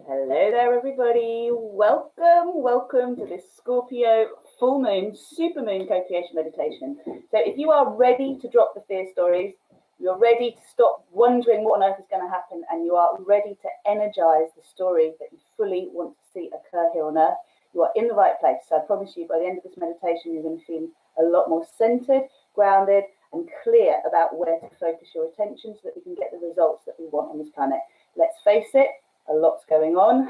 Hello there, everybody. Welcome to this Scorpio Full Moon, Super Moon Co-Creation Meditation. So if you are ready to drop the fear stories, you're ready to stop wondering what on earth is going to happen, and you are ready to energize the story that you fully want to see occur here on earth, you are in the right place. So I promise you, by the end of this meditation, you're going to feel a lot more centered, grounded, and clear about where to focus your attention so that we can get the results that we want on this planet. Let's face it, a lot's going on.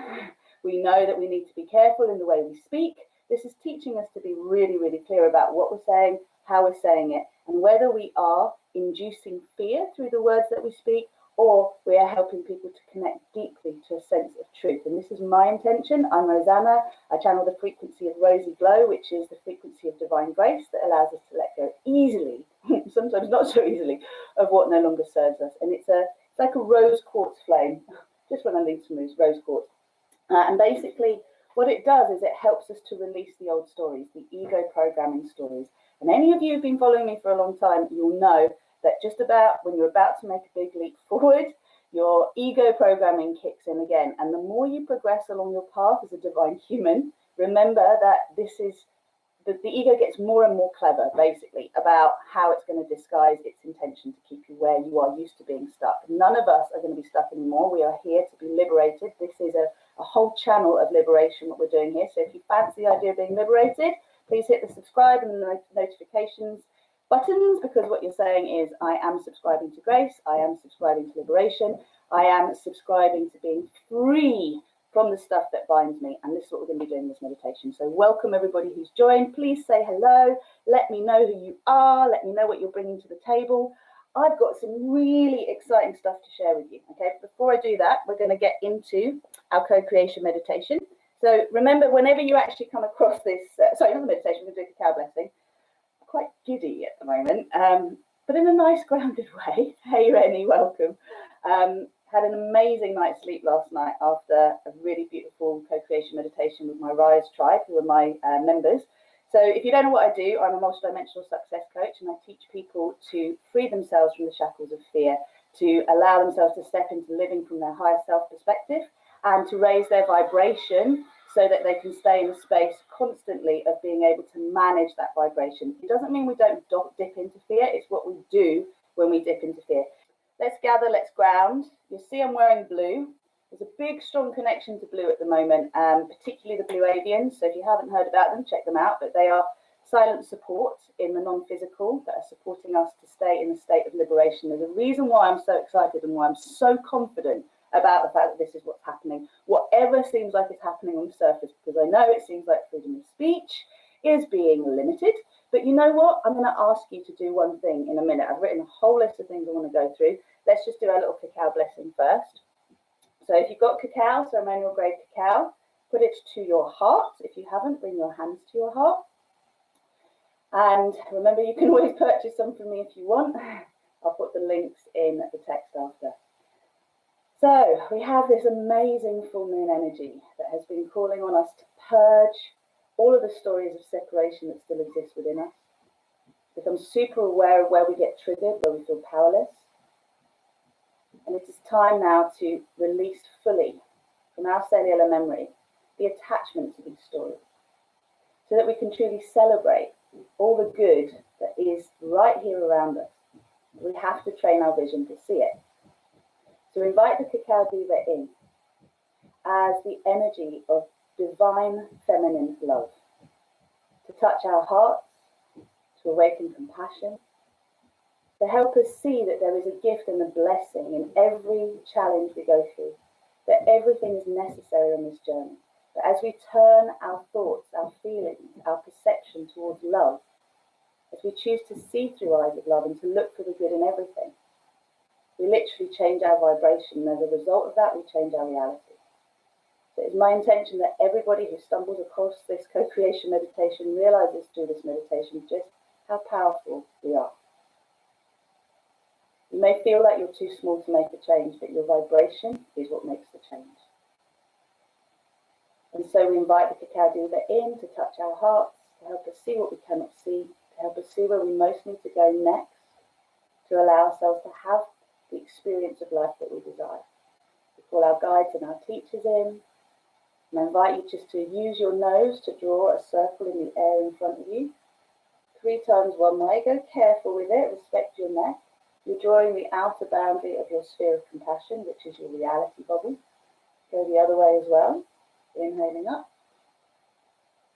We know that we need to be careful in the way we speak. This is teaching us to be really, really clear about what we're saying, how we're saying it, and whether we are inducing fear through the words that we speak, or we are helping people to connect deeply to a sense of truth. And this is my intention. I'm Rosanna. I channel the frequency of RozyGlow, which is the frequency of divine grace that allows us to let go easily, sometimes not so easily, of what no longer serves us. And it's like a rose quartz flame. Just when I need to move rose quartz. And basically what it does is it helps us to release the old stories, the ego programming stories. And any of you who've been following me for a long time, you'll know that just about when you're about to make a big leap forward, your ego programming kicks in again. And the more you progress along your path as a divine human, remember that the ego gets more and more clever, basically, about how it's going to disguise its intention to keep you where you are used to being stuck. None of us are going to be stuck anymore. We are here to be liberated. This is a whole channel of liberation, what we're doing here. So if you fancy the idea of being liberated, please hit the subscribe and the notifications buttons, because what you're saying is, I am subscribing to grace, I am subscribing to liberation, I am subscribing to being free from the stuff that binds me. And this is what we're going to be doing in this meditation. So welcome everybody who's joined. Please say hello. Let me know who you are. Let me know what you're bringing to the table. I've got some really exciting stuff to share with you. Okay, before I do that, we're going to get into our co-creation meditation. So remember, whenever you actually come across this, sorry, not the meditation, we're going to do a cacao blessing. I'm quite giddy at the moment, but in a nice grounded way. Hey Rennie, welcome. Had an amazing night's sleep last night after a really beautiful co-creation meditation with my Rise tribe, who are my members. So if you don't know what I do, I'm a multidimensional success coach, and I teach people to free themselves from the shackles of fear, to allow themselves to step into living from their higher self perspective, and to raise their vibration so that they can stay in a space constantly of being able to manage that vibration. It doesn't mean we don't dip into fear. It's what we do when we dip into fear. Let's gather, let's ground. You'll see I'm wearing blue. There's a big, strong connection to blue at the moment, particularly the blue avians. So if you haven't heard about them, check them out. But they are silent support in the non-physical that are supporting us to stay in a state of liberation. There's a reason why I'm so excited and why I'm so confident about the fact that this is what's happening. Whatever seems like it's happening on the surface, because I know it seems like freedom of speech is being limited. But you know what? I'm going to ask you to do one thing in a minute. I've written a whole list of things I want to go through. Let's just do our little cacao blessing first. So if you've got cacao, ceremonial grade cacao, put it to your heart. If you haven't, bring your hands to your heart. And remember, you can always purchase some from me if you want. I'll put the links in the text after. So we have this amazing full moon energy that has been calling on us to purge all of the stories of separation that still exist within us. Become super aware of where we get triggered, where we feel powerless. And it is time now to release fully from our cellular memory the attachment to these stories, so that we can truly celebrate all the good that is right here around us. We have to train our vision to see it. So invite the cacao diva in as the energy of divine feminine love, to touch our hearts, to awaken compassion, to help us see that there is a gift and a blessing in every challenge we go through, that everything is necessary on this journey. But as we turn our thoughts, our feelings, our perception towards love, as we choose to see through eyes of love and to look for the good in everything, we literally change our vibration, and as a result of that, we change our reality. So it's my intention that everybody who stumbles across this co-creation meditation realizes through this meditation just how powerful we are. You may feel like you're too small to make a change, but your vibration is what makes the change. And so we invite the cacao diva in to touch our hearts, to help us see what we cannot see, to help us see where we most need to go next, to allow ourselves to have the experience of life that we desire. The call our guides and our teachers in. And I invite you just to use your nose to draw a circle in the air in front of you. 3 times one way. Go careful with it. Respect your neck. You're drawing the outer boundary of your sphere of compassion, which is your reality body. Go the other way as well. Inhaling up.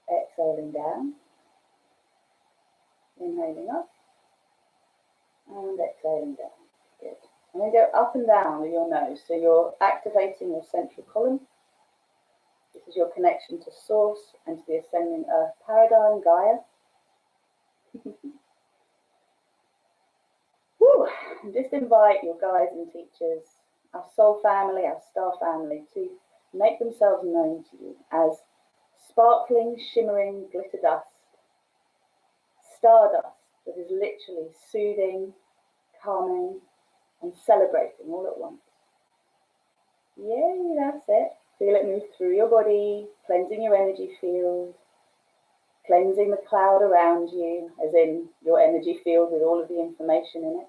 Exhaling down. Inhaling up. And exhaling down. Good. And then go up and down with your nose. So you're activating your central column. This is your connection to Source and to the ascending Earth paradigm, Gaia. Woo. And just invite your guides and teachers, our soul family, our star family, to make themselves known to you as sparkling, shimmering glitter dust, stardust that is literally soothing, calming, and celebrating all at once. Yay, that's it. Feel it move through your body, cleansing your energy field, cleansing the cloud around you, as in your energy field with all of the information in it.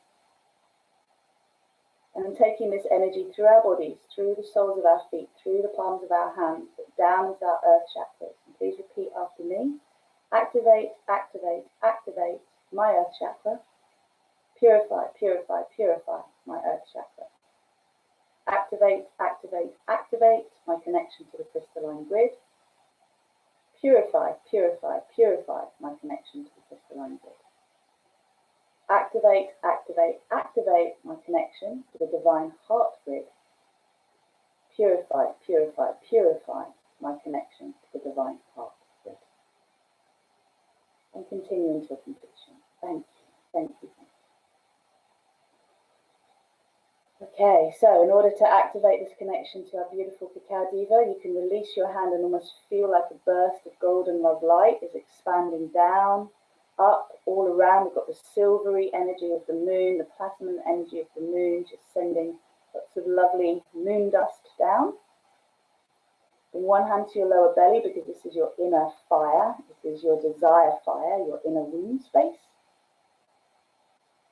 And then taking this energy through our bodies, through the soles of our feet, through the palms of our hands, down into our earth chakras. And please repeat after me. Activate, activate, activate my earth chakra. Purify, purify, purify my earth chakra. Activate, activate, activate my connection to the crystalline grid. Purify, purify, purify my connection to the crystalline grid. Activate, activate, activate my connection to the divine heart grid. Purify, purify, purify my connection to the divine heart grid. And continue until completion. Thank you, thank you, thank you. Okay, so in order to activate this connection to our beautiful cacao diva, you can release your hand and almost feel like a burst of golden love light is expanding down, up, all around. We've got the silvery energy of the moon, the platinum energy of the moon, just sending lots of lovely moon dust down. Bring one hand to your lower belly because this is your inner fire. This is your desire fire, your inner womb space.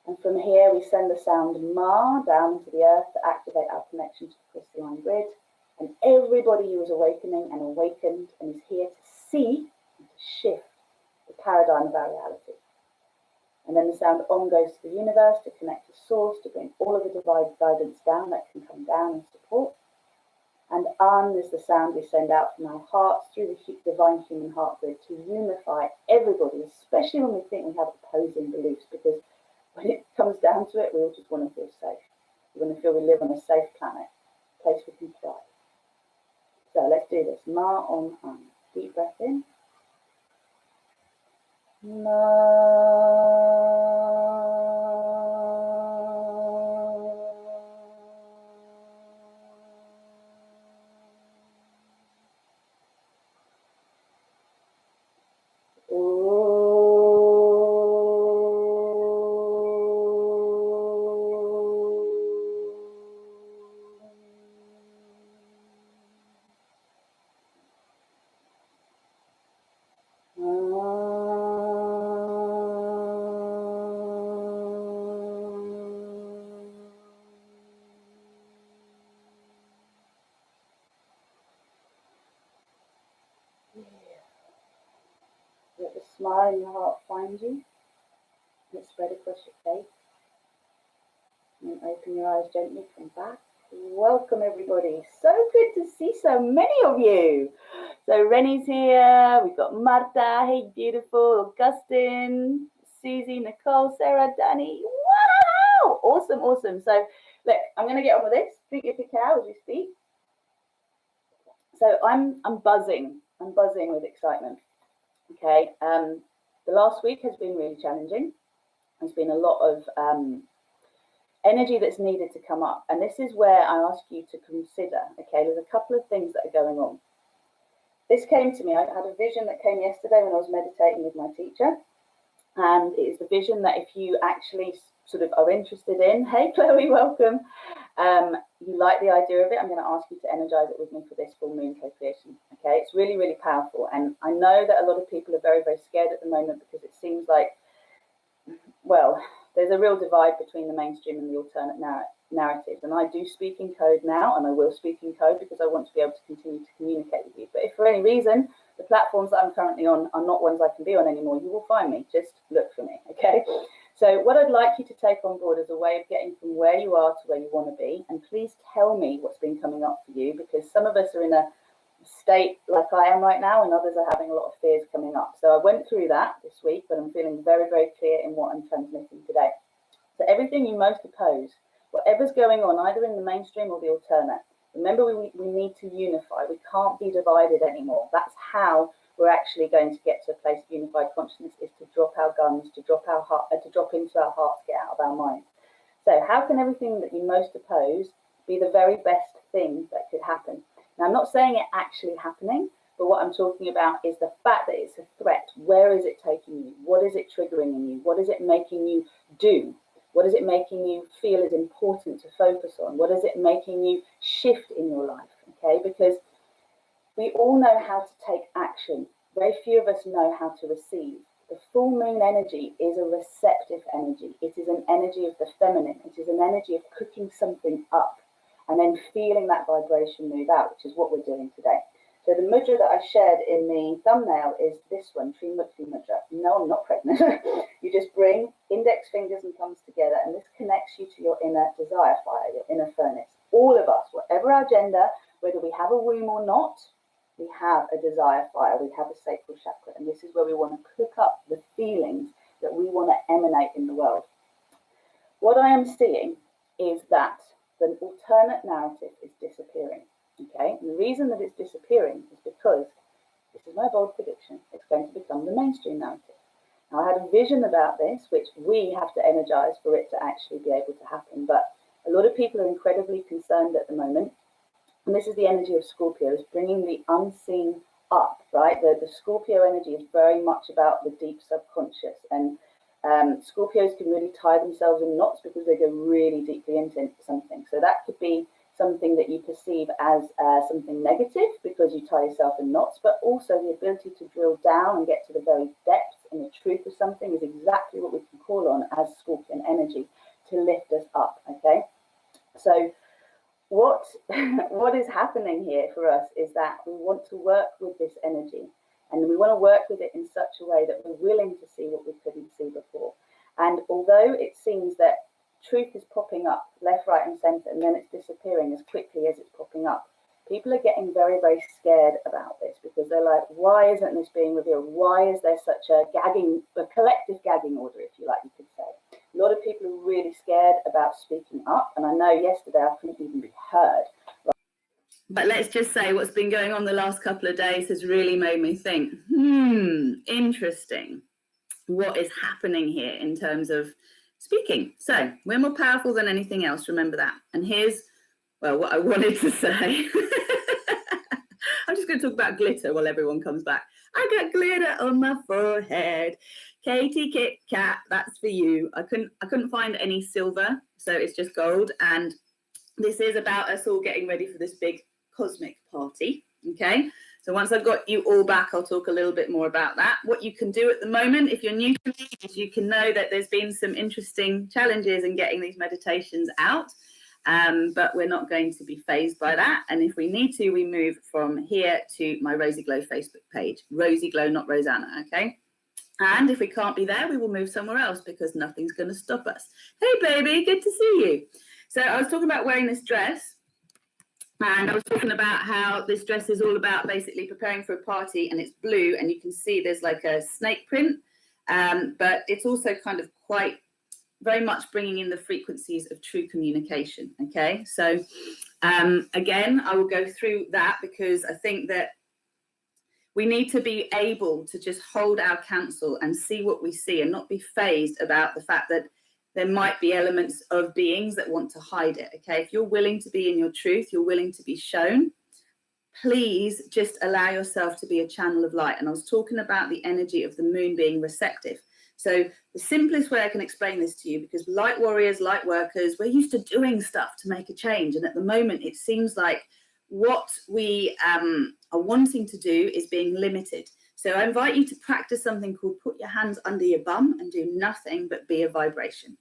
And from here, we send the sound Ma down into the earth to activate our connection to the crystalline grid. And everybody who is awakening and awakened and is here to see and to shift the paradigm of our reality. And then the sound Om goes to the universe to connect to Source, to bring all of the divine guidance down that can come down and support. And An is the sound we send out from our hearts through the divine human heart grid to unify everybody, especially when we think we have opposing beliefs, because when it comes down to it, we all just want to feel safe. We want to feel we live on a safe planet, a place we can thrive. So let's do this. Ma, Om, An. Deep breath in. Let the smile in your heart find you. Let it spread across your face. And then open your eyes gently, come back. Welcome everybody. So good to see so many of you. So Rennie's here. We've got Marta. Hey, beautiful. Augustine, Susie, Nicole, Sarah, Danny. Wow! Awesome, awesome. So look, I'm going to get on with this. Drink your cacao as you speak. So I'm buzzing. I'm buzzing with excitement. Okay, the last week has been really challenging. There's been a lot of energy that's needed to come up. And this is where I ask you to consider, okay, there's a couple of things that are going on. This came to me, I had a vision that came yesterday when I was meditating with my teacher. And it is the vision that if you actually sort of are interested in, hey Chloe, welcome. You like the idea of it, I'm going to ask you to energize it with me for this full moon co-creation. Okay, it's really, really powerful. And I know that a lot of people are very, very scared at the moment because it seems like, well, there's a real divide between the mainstream and the alternate narratives. And I do speak in code now, and I will speak in code because I want to be able to continue to communicate with you. But if for any reason the platforms that I'm currently on are not ones I can be on anymore, you will find me. Just look for me, okay? So what I'd like you to take on board as a way of getting from where you are to where you want to be, and please tell me what's been coming up for you, because some of us are in a state like I am right now, and others are having a lot of fears coming up. So I went through that this week, but I'm feeling very, very clear in what I'm transmitting today. So everything you most oppose, whatever's going on, either in the mainstream or the alternate, remember we need to unify. We can't be divided anymore. That's how we're actually going to get to a place of unified consciousness, is to drop our guns, to drop our heart, to drop into our hearts, get out of our minds. So how can everything that you most oppose be the very best thing that could happen? Now, I'm not saying it actually happening, but what I'm talking about is the fact that it's a threat. Where is it taking you? What is it triggering in you? What is it making you do? What is it making you feel is important to focus on? What is it making you shift in your life? Okay, because we all know how to take action. Very few of us know how to receive. The full moon energy is a receptive energy. It is an energy of the feminine. It is an energy of cooking something up and then feeling that vibration move out, which is what we're doing today. So the mudra that I shared in the thumbnail is this one, Trimurti mudra. No, I'm not pregnant. You just bring index fingers and thumbs together, and this connects you to your inner desire fire, your inner furnace. All of us, whatever our gender, whether we have a womb or not, we have a desire fire, we have a sacral chakra, and this is where we want to cook up the feelings that we want to emanate in the world. What I am seeing is that the alternate narrative is disappearing, okay? And the reason that it's disappearing is because, this is my bold prediction, it's going to become the mainstream narrative. Now, I had a vision about this, which we have to energize for it to actually be able to happen, but a lot of people are incredibly concerned at the moment. And this is the energy of Scorpio, is bringing the unseen up, right? The Scorpio energy is very much about the deep subconscious. And Scorpios can really tie themselves in knots because they go really deeply into something. So that could be something that you perceive as something negative because you tie yourself in knots, but also the ability to drill down and get to the very depth and the truth of something is exactly what we can call on as Scorpion energy to lift us up, okay? So what is happening here for us is that we want to work with this energy, and we want to work with it in such a way that we're willing to see what we couldn't see before. And although it seems that truth is popping up left, right, and center, and then it's disappearing as quickly as it's popping up, people are getting very, very scared about this because they're like, why isn't this being revealed? Why is there such a collective gagging order, if you like, you could say? A lot of people are really scared about speaking up, and I know yesterday I couldn't even be heard. Right? But let's just say what's been going on the last couple of days has really made me think, interesting. What is happening here in terms of speaking? So we're more powerful than anything else, remember that. And here's, well, what I wanted to say. I'm just going to talk about glitter while everyone comes back. I got glitter on my forehead. Katie Kit Kat, that's for you. I couldn't find any silver, so it's just gold. And this is about us all getting ready for this big cosmic party, okay? So once I've got you all back, I'll talk a little bit more about that. What you can do at the moment, if you're new to me, is you can know that there's been some interesting challenges in getting these meditations out. But we're not going to be phased by that. And if we need to, we move from here to my RozyGlow Facebook page. RozyGlow, not Rosanna, okay? And if we can't be there, we will move somewhere else because nothing's going to stop us. Hey, baby, good to see you. So I was talking about wearing this dress. And I was talking about how this dress is all about basically preparing for a party, and it's blue. And you can see there's like a snake print. But it's also kind of quite very much bringing in the frequencies of true communication, okay? So again, I will go through that because I think that we need to be able to just hold our counsel and see what we see and not be fazed about the fact that there might be elements of beings that want to hide it, okay? If you're willing to be in your truth, you're willing to be shown, please just allow yourself to be a channel of light. And I was talking about the energy of the moon being receptive. So the simplest way I can explain this to you, because light warriors, light workers, we're used to doing stuff to make a change. And at the moment, it seems like what we are wanting to do is being limited. So I invite you to practice something called put your hands under your bum and do nothing but be a vibration.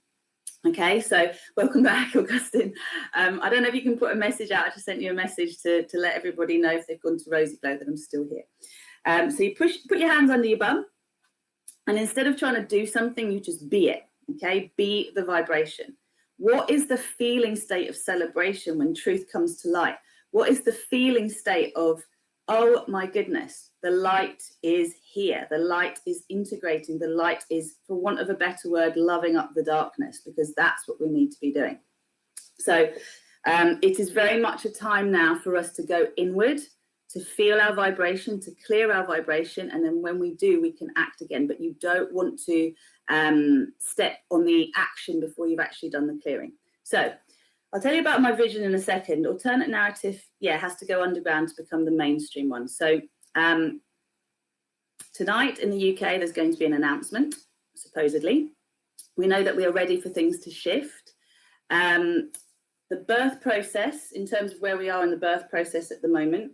Okay, so welcome back, Augustine. I don't know if you can put a message out. I just sent you a message to let everybody know if they've gone to RozyGlow that I'm still here. So you put your hands under your bum, and instead of trying to do something, you just be it. Okay, be the vibration. What is the feeling state of celebration when truth comes to light? What is the feeling state of, oh my goodness, the light is here. The light is integrating. The light is, for want of a better word, loving up the darkness, because that's what we need to be doing. So it is very much a time now for us to go inward, to feel our vibration, to clear our vibration. And then when we do, we can act again. But you don't want to step on the action before you've actually done the clearing. So I'll tell you about my vision in a second. Alternate narrative, has to go underground to become the mainstream one. So tonight in the UK, there's going to be an announcement, supposedly. We know that we are ready for things to shift. The birth process, in terms of where we are in the birth process at the moment,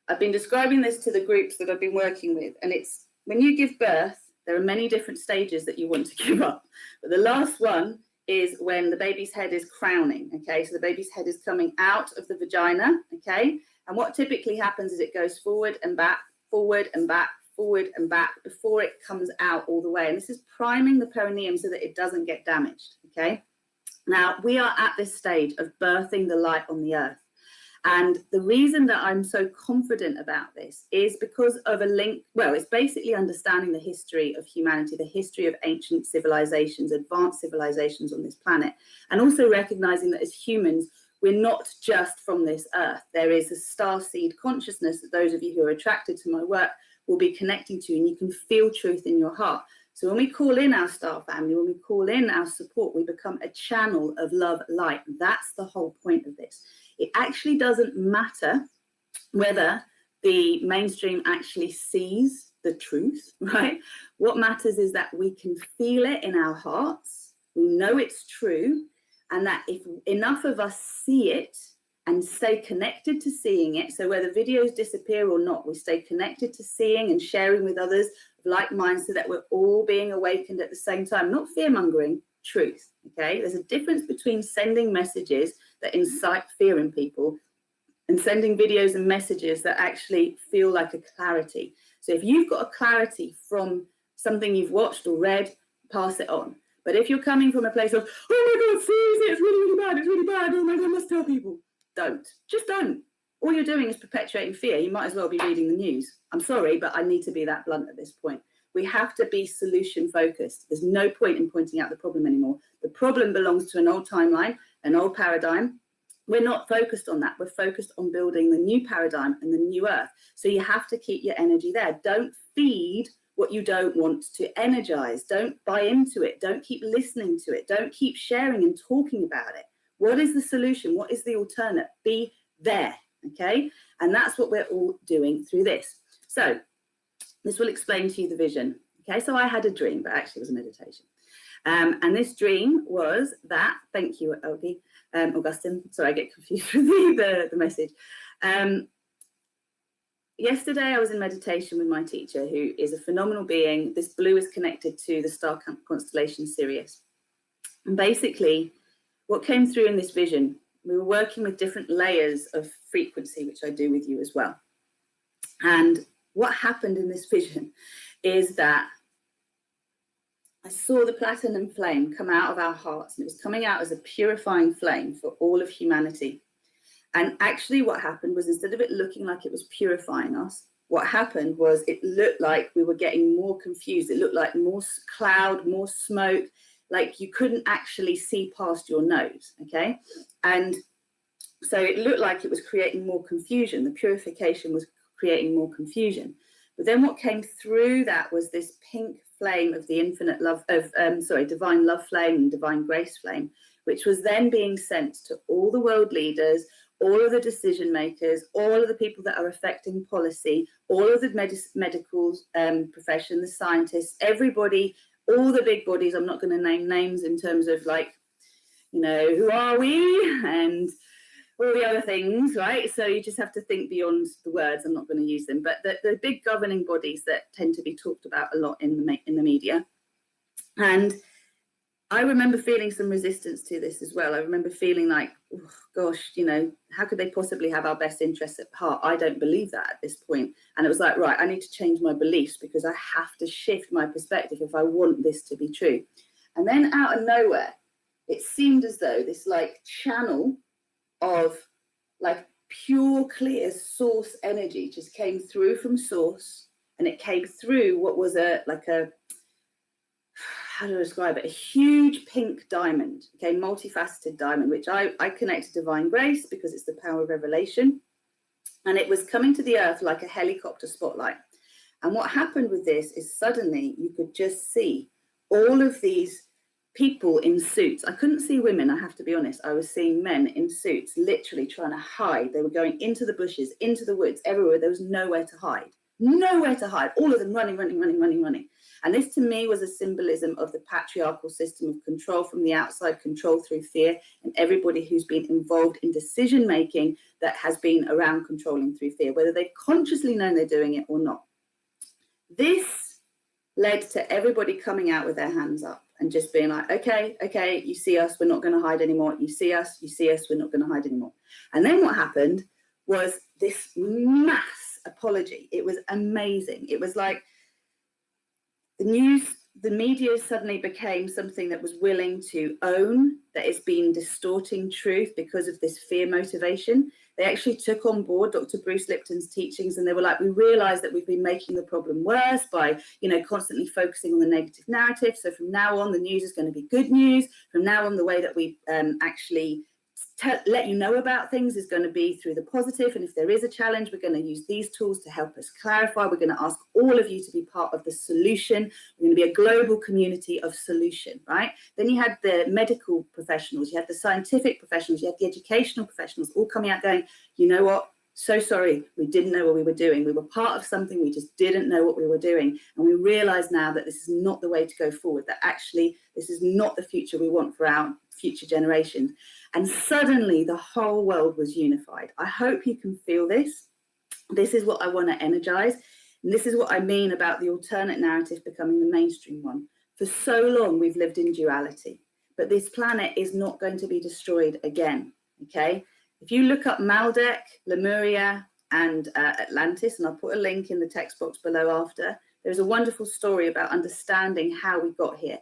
I've been describing this to the groups that I've been working with, and it's when you give birth, there are many different stages that you want to give up. But the last one is when the baby's head is crowning, okay? So the baby's head is coming out of the vagina, okay? And what typically happens is it goes forward and back, forward and back, forward and back before it comes out all the way. And this is priming the perineum so that it doesn't get damaged, okay? Now, we are at this stage of birthing the light on the earth. And the reason that I'm so confident about this is because of a link. Well, it's basically understanding the history of humanity, the history of ancient civilizations, advanced civilizations on this planet, and also recognizing that as humans, we're not just from this earth. There is a starseed consciousness that those of you who are attracted to my work will be connecting to, and you can feel truth in your heart. So when we call in our star family, when we call in our support, we become a channel of love, light. That's the whole point of this. It actually doesn't matter whether the mainstream actually sees the truth, right? What matters is that we can feel it in our hearts. We know it's true. And that if enough of us see it and stay connected to seeing it, so whether videos disappear or not, we stay connected to seeing and sharing with others of like minds so that we're all being awakened at the same time, not fear-mongering, truth, okay? There's a difference between sending messages that incite fear in people and sending videos and messages that actually feel like a clarity. So if you've got a clarity from something you've watched or read, pass it on. But if you're coming from a place of, oh my God, seriously, it's really bad, oh my God, I must tell people, don't. Just don't. All you're doing is perpetuating fear. You might as well be reading the news. I'm sorry, but I need to be that blunt at this point. We have to be solution focused. There's no point in pointing out the problem anymore. The problem belongs to an old timeline, an old paradigm. We're not focused on that. We're focused on building the new paradigm and the new earth. So you have to keep your energy there. Don't feed what you don't want to energize. Don't buy into it. Don't keep listening to it. Don't keep sharing and talking about it. What is the solution? What is the alternate? Be there, okay? And that's what we're all doing through this. So this will explain to you the vision. Okay, so I had a dream, but actually it was a meditation. And this dream was that, thank you, Augustine, sorry, I get confused with the message. Yesterday I was in meditation with my teacher, who is a phenomenal being. This blue is connected to the star constellation Sirius. And basically, what came through in this vision, we were working with different layers of frequency, which I do with you as well. And what happened in this vision is that I saw the platinum flame come out of our hearts, and it was coming out as a purifying flame for all of humanity. And actually what happened was, instead of it looking like it was purifying us, what happened was it looked like we were getting more confused. It looked like more cloud, more smoke, like you couldn't actually see past your nose, okay? And so it looked like it was creating more confusion. The purification was creating more confusion. But then what came through that was this pink flame of the infinite love of, divine love flame and divine grace flame, which was then being sent to all the world leaders, all of the decision makers, all of the people that are affecting policy, all of the medical profession, the scientists, everybody, all the big bodies. I'm not going to name names in terms of like, you know, who are we and all the other things, right? So you just have to think beyond the words. I'm not going to use them, but the big governing bodies that tend to be talked about a lot in the media. And I remember feeling some resistance to this as well. I remember feeling like, oh, gosh, you know, how could they possibly have our best interests at heart? I don't believe that at this point. And it was like, right, I need to change my beliefs because I have to shift my perspective if I want this to be true. And then out of nowhere, it seemed as though this like channel of like pure, clear source energy just came through from source, and it came through what was how do I describe it? A huge pink diamond, okay, multifaceted diamond, which I connect to divine grace because it's the power of revelation. And it was coming to the earth like a helicopter spotlight. And what happened with this is suddenly you could just see all of these people in suits. I couldn't see women, I have to be honest. I was seeing men in suits, literally trying to hide. They were going into the bushes, into the woods, everywhere. There was nowhere to hide. Nowhere to hide. All of them running. And this to me was a symbolism of the patriarchal system of control from the outside, control through fear, and everybody who's been involved in decision making that has been around controlling through fear, whether they've consciously known they're doing it or not. This led to everybody coming out with their hands up and just being like, okay, you see us, we're not going to hide anymore. You see us, we're not going to hide anymore. And then what happened was this mass apology. It was amazing. It was like the media suddenly became something that was willing to own that it's been distorting truth because of this fear motivation. They actually took on board Dr. Bruce Lipton's teachings, and they were like, we realize that we've been making the problem worse by, you know, constantly focusing on the negative narrative. So from now on, the news is going to be good news. From now on, the way that we actually let you know about things is going to be through the positive. And if there is a challenge, we're going to use these tools to help us clarify. We're going to ask all of you to be part of the solution. We're going to be a global community of solution, right? Then you had the medical professionals, you had the scientific professionals, you had the educational professionals all coming out going, you know what? So sorry, we didn't know what we were doing. We were part of something, we just didn't know what we were doing. And we realize now that this is not the way to go forward, that actually this is not the future we want for our future generations. And suddenly the whole world was unified. I hope you can feel this. This is what I want to energize. And this is what I mean about the alternate narrative becoming the mainstream one. For so long, we've lived in duality, but this planet is not going to be destroyed again, okay? If you look up Maldek, Lemuria, and Atlantis, and I'll put a link in the text box below after, there's a wonderful story about understanding how we got here.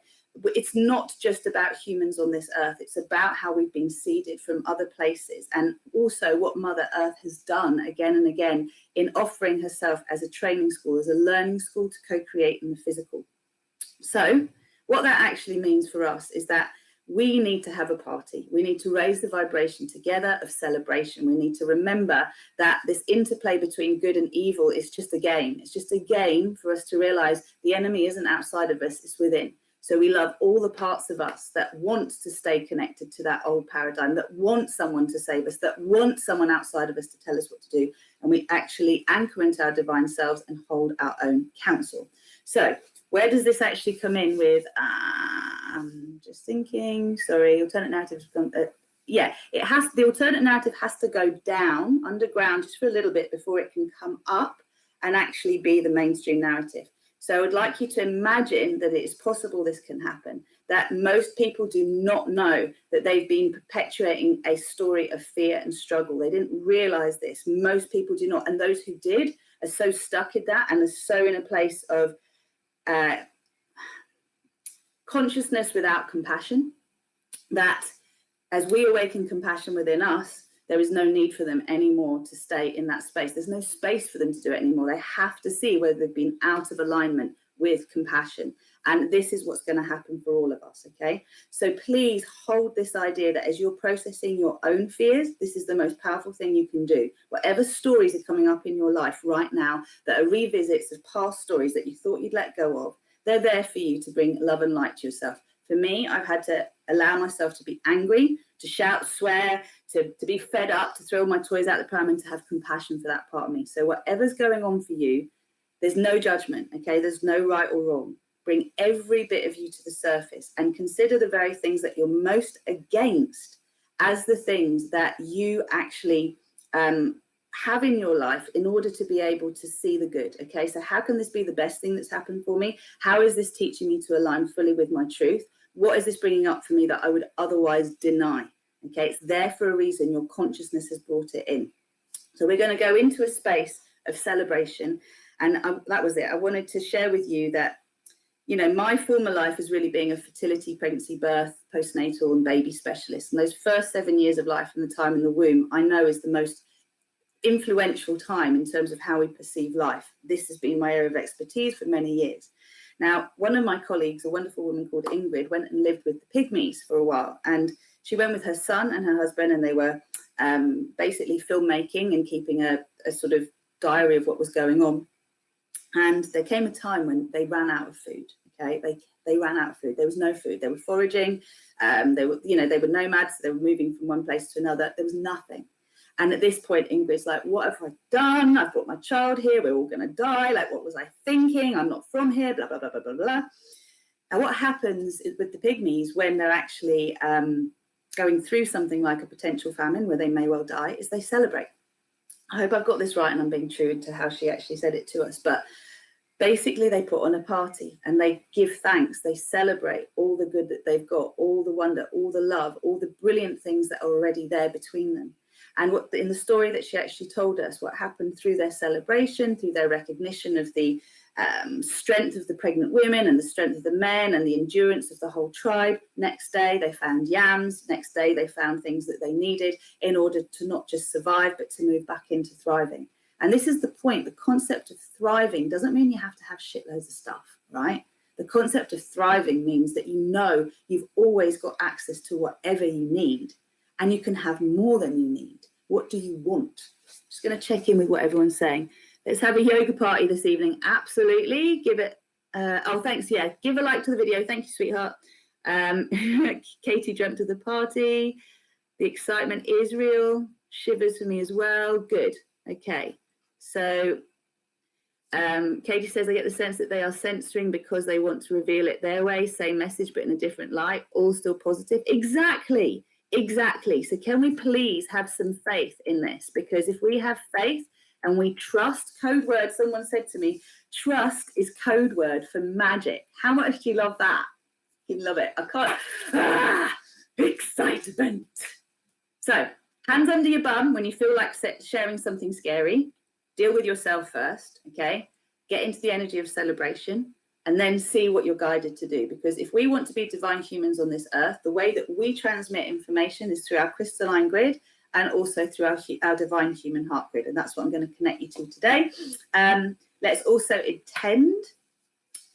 It's not just about humans on this earth. It's about how we've been seeded from other places, and also what Mother Earth has done again and again in offering herself as a training school, as a learning school to co-create in the physical. So what that actually means for us is that we need to have a party. We need to raise the vibration together of celebration. We need to remember that this interplay between good and evil is just a game. It's just a game for us to realize the enemy isn't outside of us, it's within. So we love all the parts of us that want to stay connected to that old paradigm, that want someone to save us, that want someone outside of us to tell us what to do. And we actually anchor into our divine selves and hold our own counsel. So where does this actually come in with, just thinking, sorry, alternate narrative, the alternate narrative has to go down underground just for a little bit before it can come up and actually be the mainstream narrative. So I would like you to imagine that it is possible this can happen, that most people do not know that they've been perpetuating a story of fear and struggle. They didn't realize this. Most people do not. And those who did are so stuck in that and are so in a place of consciousness without compassion, that as we awaken compassion within us, there is no need for them anymore to stay in that space. There's no space for them to do it anymore. They have to see whether they've been out of alignment with compassion. And this is what's going to happen for all of us, okay? So please hold this idea that as you're processing your own fears, this is the most powerful thing you can do. Whatever stories are coming up in your life right now that are revisits of past stories that you thought you'd let go of, they're there for you to bring love and light to yourself. For me, I've had to allow myself to be angry, to shout, swear, to be fed up, to throw my toys out the pram, and to have compassion for that part of me. So whatever's going on for you, there's no judgment, okay? There's no right or wrong. Bring every bit of you to the surface and consider the very things that you're most against as the things that you actually have in your life in order to be able to see the good, okay? So how can this be the best thing that's happened for me? How is this teaching me to align fully with my truth? What is this bringing up for me that I would otherwise deny? Okay, it's there for a reason. Your consciousness has brought it in. So we're going to go into a space of celebration. And that was it. I wanted to share with you that, you know, my former life is really being a fertility, pregnancy, birth, postnatal and baby specialist. And those first 7 years of life and the time in the womb, I know is the most influential time in terms of how we perceive life. This has been my area of expertise for many years. Now, one of my colleagues, a wonderful woman called Ingrid, went and lived with the pygmies for a while. And she went with her son and her husband, and they were basically filmmaking and keeping a sort of diary of what was going on. And there came a time when they ran out of food. Okay, they ran out of food. There was no food. They were foraging. They were, you know, they were nomads. They were moving from one place to another. There was nothing. And at this point, Ingrid's like, what have I done? I've brought my child here. We're all going to die. Like, what was I thinking? I'm not from here, blah, blah, blah, blah, blah, blah. And what happens with the pygmies when they're actually going through something like a potential famine where they may well die is they celebrate. I hope I've got this right and I'm being true to how she actually said it to us. But basically, they put on a party and they give thanks. They celebrate all the good that they've got, all the wonder, all the love, all the brilliant things that are already there between them. And what in the story that she actually told us, what happened through their celebration, through their recognition of the strength of the pregnant women and the strength of the men and the endurance of the whole tribe. Next day, they found yams. Next day, they found things that they needed in order to not just survive, but to move back into thriving. And this is the point. The concept of thriving doesn't mean you have to have shitloads of stuff, right? The concept of thriving means that you know you've always got access to whatever you need, and you can have more than you need. What do you want? Just going to check in with what everyone's saying. Let's have a yoga party this evening. Absolutely. Give it, oh, thanks. Yeah, give a like to the video. Thank you, sweetheart. Katie jumped to the party. The excitement is real. Shivers for me as well. Good. Okay. So Katie says, I get the sense that they are censoring because they want to reveal it their way. Same message, but in a different light. All still positive. Exactly. Exactly. So can we please have some faith in this? Because if we have faith and we trust, code word, someone said to me, trust is code word for magic. How much do you love that? You love it. I can't. Excitement. So hands under your bum when you feel like sharing something scary. Deal with yourself first, okay? Get into the energy of celebration and then see what you're guided to do. Because if we want to be divine humans on this earth, the way that we transmit information is through our crystalline grid and also through our divine human heart grid. And that's what I'm going to connect you to today. Let's also intend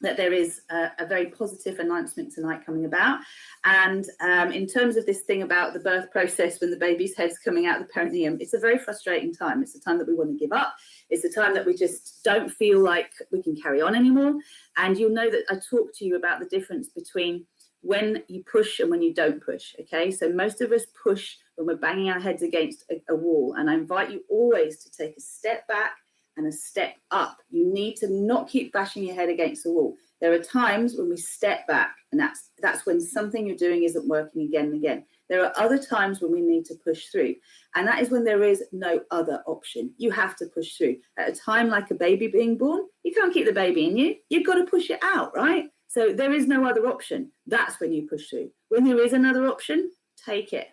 that there is a very positive announcement tonight coming about. And in terms of this thing about the birth process when the baby's head's coming out of the perineum, it's a very frustrating time. It's a time that we want to give up. It's a time that we just don't feel like we can carry on anymore. And you'll know that I talked to you about the difference between when you push and when you don't push, okay? So most of us push when we're banging our heads against a wall. And I invite you always to take a step back and a step up. You need to not keep bashing your head against the wall. There are times when we step back, and that's when something you're doing isn't working again and again. There are other times when we need to push through, and that is when there is no other option. You have to push through. At a time like a baby being born, you can't keep the baby in you. You've got to push it out, right? So there is no other option. That's when you push through. When there is another option, take it.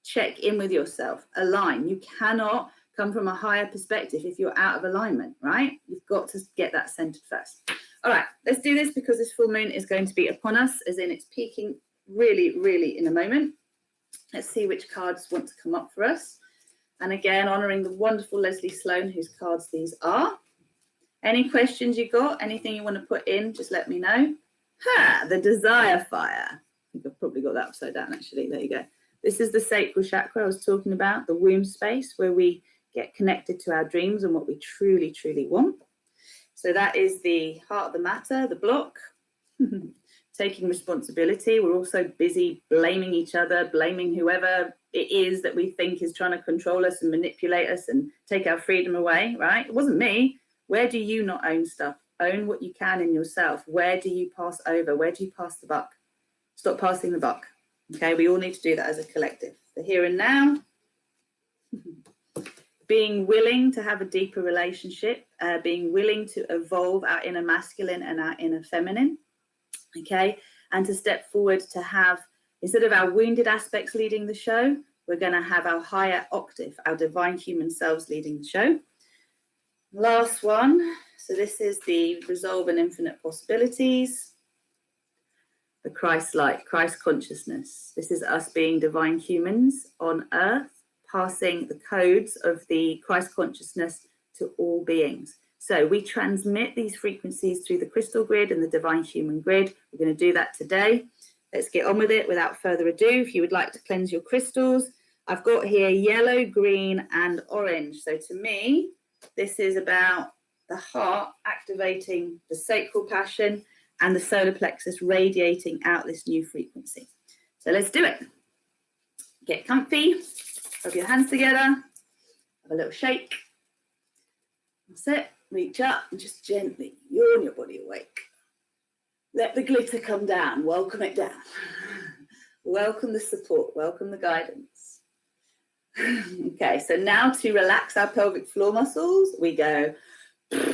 Check in with yourself. Align. You cannot come from a higher perspective if you're out of alignment, right? You've got to get that centered first. All right, let's do this because this full moon is going to be upon us, as in it's peaking really, really in a moment. Let's see which cards want to come up for us. And again, honoring the wonderful Leslie Sloan, whose cards these are. Any questions you got, anything you want to put in, just let me know. The desire fire. I think I've probably got that upside down, actually. There you go. This is the sacral chakra I was talking about, the womb space, where we get connected to our dreams and what we truly, truly want. So that is the heart of the matter, the block. Taking responsibility. We're also busy blaming each other, blaming whoever it is that we think is trying to control us and manipulate us and take our freedom away, right? It wasn't me. Where do you not own stuff? Own what you can in yourself. Where do you pass over? Where do you pass the buck? Stop passing the buck. Okay, we all need to do that as a collective. The here and now. Being willing to have a deeper relationship, being willing to evolve our inner masculine and our inner feminine, okay? and to step forward to have, instead of our wounded aspects leading the show, we're going to have our higher octave, our divine human selves leading the show. Last one. So this is the resolve and infinite possibilities. The Christ-like, Christ consciousness. This is us being divine humans on earth, passing the codes of the Christ consciousness to all beings. So we transmit these frequencies through the crystal grid and the divine human grid. We're going to do that today. Let's get on with it without further ado. If you would like to cleanse your crystals, I've got here yellow, green, and orange. So to me, this is about the heart activating the sacral passion and the solar plexus radiating out this new frequency. So let's do it. Get comfy, rub your hands together, have a little shake. That's it. Reach up and just gently yawn your body awake. Let the glitter come down. Welcome it down. Welcome the support. Welcome the guidance. Okay, so now to relax our pelvic floor muscles, we go and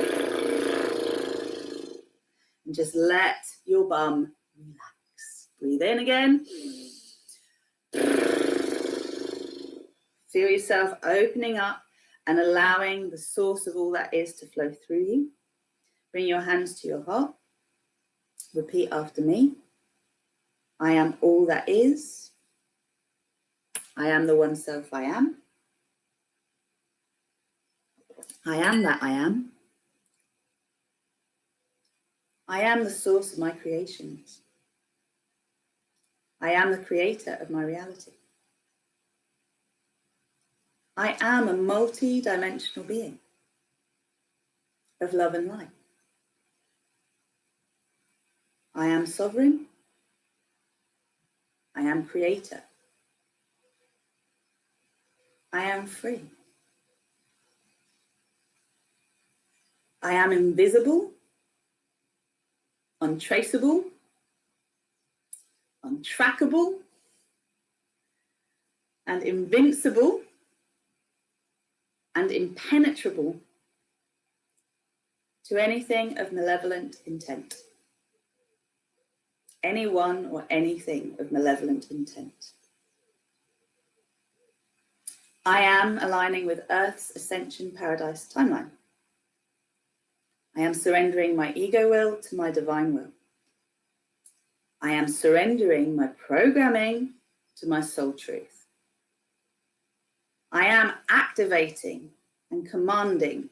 just let your bum relax. Breathe in again. Feel yourself opening up and allowing the source of all that is to flow through you. Bring your hands to your heart. Repeat after me. I am all that is. I am the one self I am. I am that I am. I am the source of my creations. I am the creator of my reality. I am a multi-dimensional being of love and light. I am sovereign. I am creator. I am free. I am invisible, untraceable, untrackable, and invincible, and impenetrable to anything of malevolent intent. Anyone or anything of malevolent intent. I am aligning with Earth's ascension paradise timeline. I am surrendering my ego will to my divine will. I am surrendering my programming to my soul truth. I am activating and commanding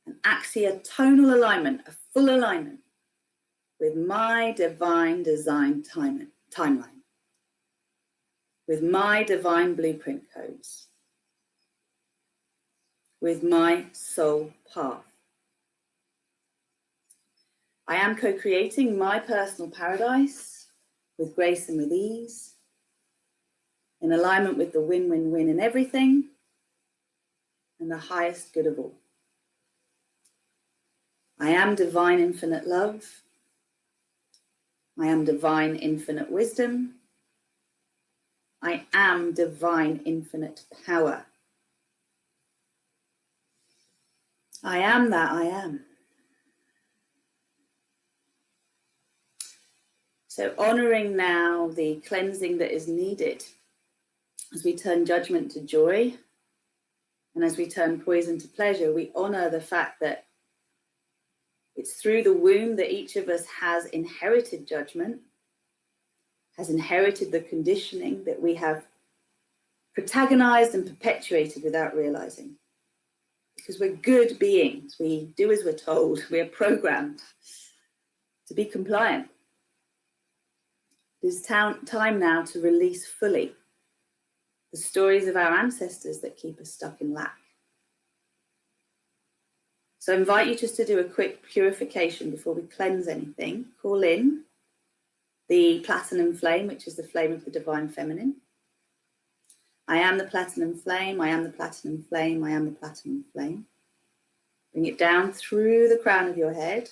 an axiatonal alignment, a full alignment with my divine design timeline, with my divine blueprint codes, with my soul path. I am co-creating my personal paradise with grace and with ease, in alignment with the win-win-win in everything and the highest good of all. I am divine infinite love. I am divine infinite wisdom. I am divine infinite power. I am that I am. So honoring now the cleansing that is needed as we turn judgment to joy and as we turn poison to pleasure, we honor the fact that it's through the womb that each of us has inherited judgment, has inherited the conditioning that we have protagonized and perpetuated without realizing. Because we're good beings, we do as we're told, we are programmed to be compliant. It is time now to release fully the stories of our ancestors that keep us stuck in lack. So I invite you just to do a quick purification before we cleanse anything. Call in the platinum flame, which is the flame of the divine feminine. I am the platinum flame, I am the platinum flame, I am the platinum flame. Bring it down through the crown of your head,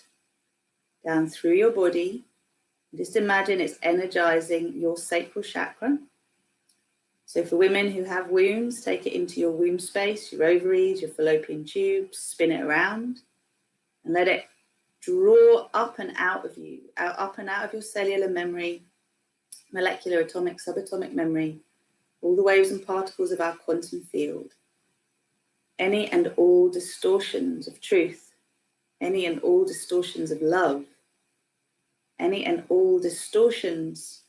down through your body. Just imagine it's energizing your sacral chakra. So for women who have wombs, take it into your womb space, your ovaries, your fallopian tubes, spin it around and let it draw up and out of you, up and out of your cellular memory, molecular, atomic, subatomic memory, all the waves and particles of our quantum field, any and all distortions of truth, any and all distortions of love, any and all distortions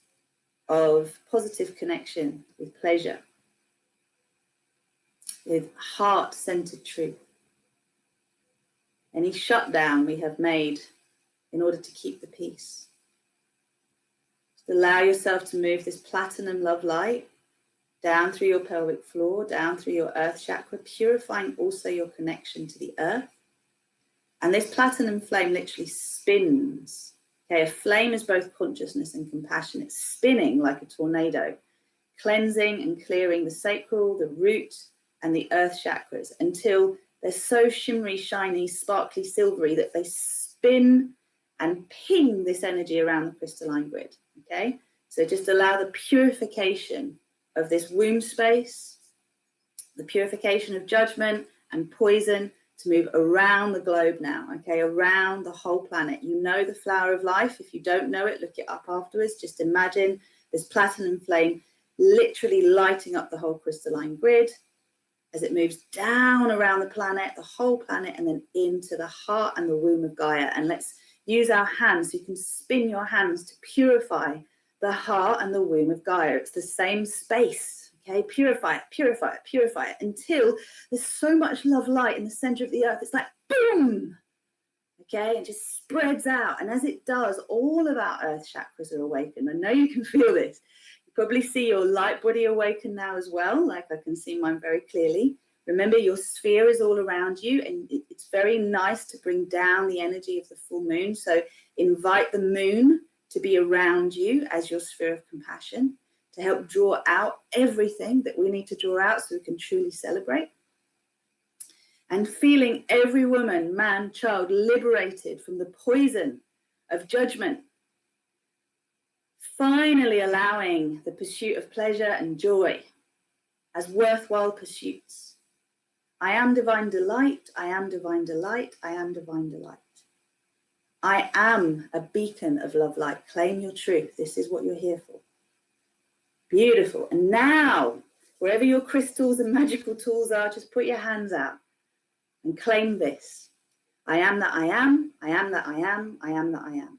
of positive connection with pleasure, with heart-centered truth. Any shutdown we have made in order to keep the peace. Just allow yourself to move this platinum love light down through your pelvic floor, down through your earth chakra, purifying also your connection to the earth. And this platinum flame literally spins. Okay, a flame is both consciousness and compassion. It's spinning like a tornado, cleansing and clearing the sacral, the root, and the earth chakras until they're so shimmery, shiny, sparkly, silvery that they spin and ping this energy around the crystalline grid, okay? So just allow the purification of this womb space, the purification of judgment and poison to move around the globe now, okay? Around the whole planet. You know the flower of life. If you don't know it, look it up afterwards. Just imagine this platinum flame literally lighting up the whole crystalline grid as it moves down around the planet, the whole planet, and then into the heart and the womb of Gaia. And let's use our hands. So you can spin your hands to purify the heart and the womb of Gaia. It's the same space, okay? Purify it, purify it, purify it until there's so much love light in the center of the earth. It's like, boom, okay? It just spreads out. And as it does, all of our earth chakras are awakened. I know you can feel this. Probably see your light body awaken now as well, like I can see mine very clearly. Remember, your sphere is all around you, and it's very nice to bring down the energy of the full moon. So invite the moon to be around you as your sphere of compassion, to help draw out everything that we need to draw out so we can truly celebrate. And feeling every woman, man, child liberated from the poison of judgment. Finally allowing the pursuit of pleasure and joy as worthwhile pursuits. I am divine delight, I am divine delight, I am divine delight. I am a beacon of love light. Claim your truth. This is what you're here for. Beautiful. And now, wherever your crystals and magical tools are, just put your hands out and claim this. I am that I am, I am that I am, I am that I am.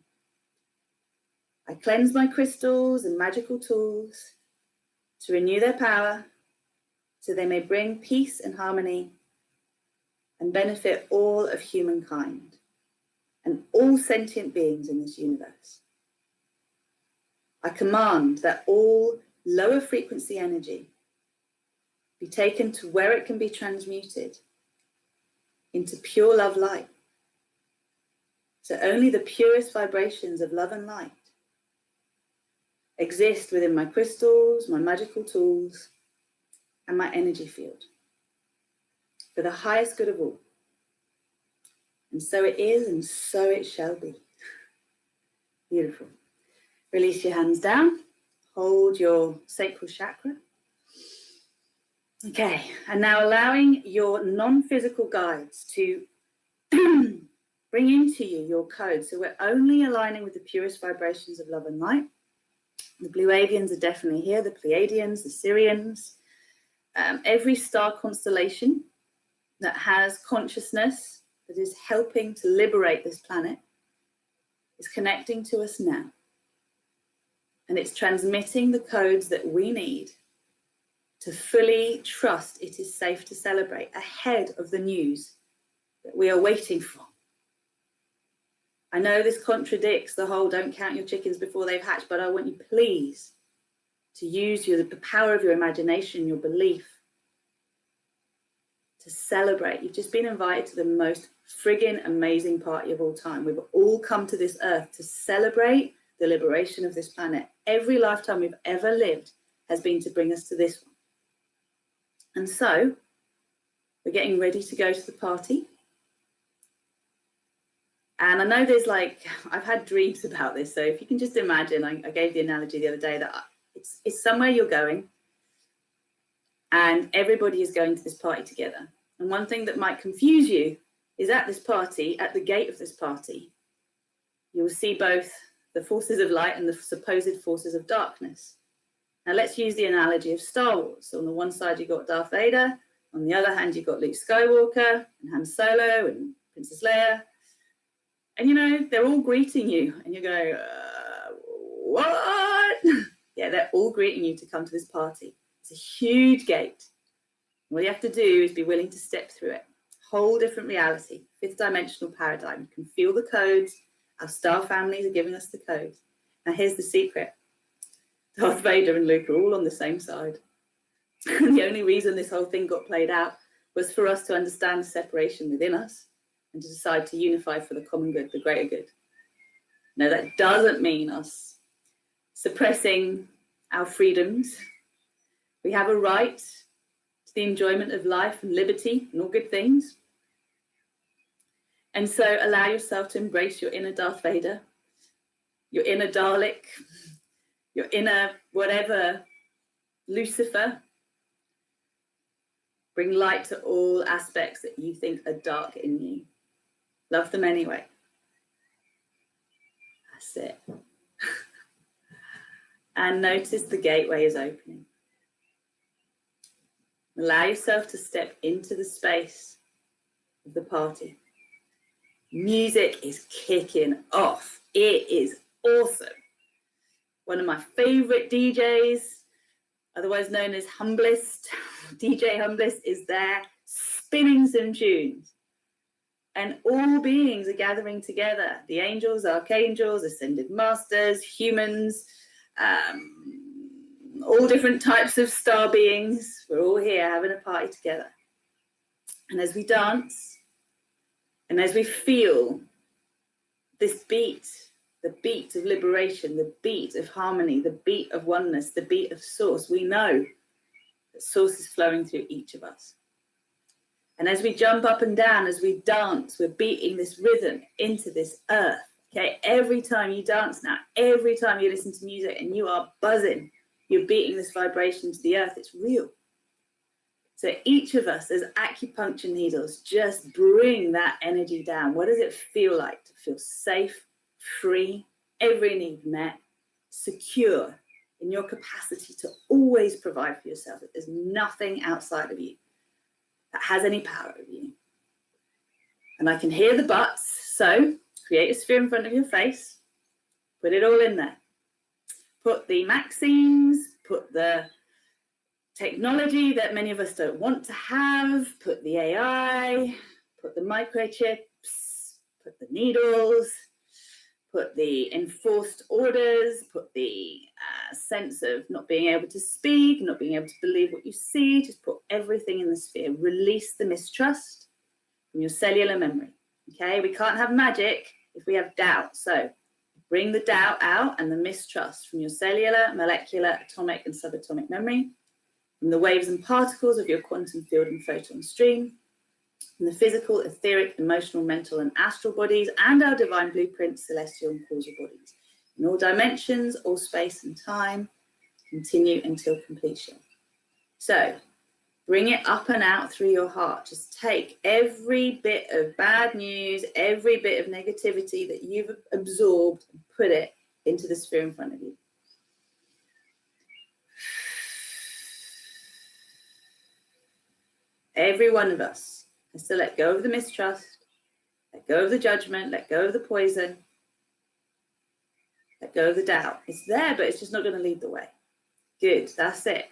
I cleanse my crystals and magical tools to renew their power so they may bring peace and harmony and benefit all of humankind and all sentient beings in this universe. I command that all lower frequency energy be taken to where it can be transmuted into pure love light. So only the purest vibrations of love and light exist within my crystals, my magical tools, and my energy field for the highest good of all. And so it is, and so it shall be. Beautiful. Release your hands down. Hold your sacral chakra. Okay, and now allowing your non-physical guides to bring into you your code. So we're only aligning with the purest vibrations of love and light. The Blue Avians are definitely here, the Pleiadians, the Syrians, every star constellation that has consciousness that is helping to liberate this planet is connecting to us now. And it's transmitting the codes that we need to fully trust it is safe to celebrate ahead of the news that we are waiting for. I know this contradicts the whole don't count your chickens before they've hatched, but I want you please to use the power of your imagination, your belief, to celebrate. You've just been invited to the most friggin' amazing party of all time. We've all come to this earth to celebrate the liberation of this planet. Every lifetime we've ever lived has been to bring us to this one. And so we're getting ready to go to the party. And I know there's I've had dreams about this. So if you can just imagine, I gave the analogy the other day that it's somewhere you're going and everybody is going to this party together. And one thing that might confuse you is at this party, at the gate of this party, you will see both the forces of light and the supposed forces of darkness. Now let's use the analogy of Star Wars. So on the one side you've got Darth Vader, on the other hand you've got Luke Skywalker and Han Solo and Princess Leia. And you know, they're all greeting you and you go, what? Yeah, they're all greeting you to come to this party. It's a huge gate. All you have to do is be willing to step through it. Whole different reality, fifth dimensional paradigm. You can feel the codes. Our star families are giving us the codes. Now here's the secret. Darth Vader and Luke are all on the same side. The only reason this whole thing got played out was for us to understand the separation within us and to decide to unify for the common good, the greater good. No, that doesn't mean us suppressing our freedoms. We have a right to the enjoyment of life and liberty and all good things. And so allow yourself to embrace your inner Darth Vader, your inner Dalek, your inner whatever, Lucifer. Bring light to all aspects that you think are dark in you. Love them anyway. That's it. And notice the gateway is opening. Allow yourself to step into the space of the party. Music is kicking off. It is awesome. One of my favorite DJs, otherwise known as Humblest, DJ Humblest, is there spinning some tunes. And all beings are gathering together. The angels, archangels, ascended masters, humans, all different types of star beings. We're all here having a party together. And as we dance, and as we feel this beat, the beat of liberation, the beat of harmony, the beat of oneness, the beat of source, we know that source is flowing through each of us. And as we jump up and down, as we dance, we're beating this rhythm into this earth. Okay, every time you dance now, every time you listen to music and you are buzzing, you're beating this vibration to the earth. It's real. So each of us as acupuncture needles just bring that energy down. What does it feel like to feel safe, free, every need met, secure in your capacity to always provide for yourself? There's nothing outside of you that has any power over you. And I can hear the buts. So create a sphere in front of your face. Put it all in there. Put the maximes, put the technology that many of us don't want to have, put the AI, put the microchips, put the needles, put the enforced orders, put the sense of not being able to speak, not being able to believe what you see. Just put everything in the sphere. Release the mistrust from your cellular memory. Okay, we can't have magic if we have doubt. So bring the doubt out and the mistrust from your cellular, molecular, atomic, and subatomic memory, from the waves and particles of your quantum field and photon stream, from the physical, etheric, emotional, mental, and astral bodies, and our divine blueprint, celestial and causal bodies. In all dimensions, all space and time, continue until completion. So bring it up and out through your heart. Just take every bit of bad news, every bit of negativity that you've absorbed, and put it into the sphere in front of you. Every one of us has to let go of the mistrust, let go of the judgment, let go of the poison, let go of the doubt. It's there, but it's just not going to lead the way. Good, that's it.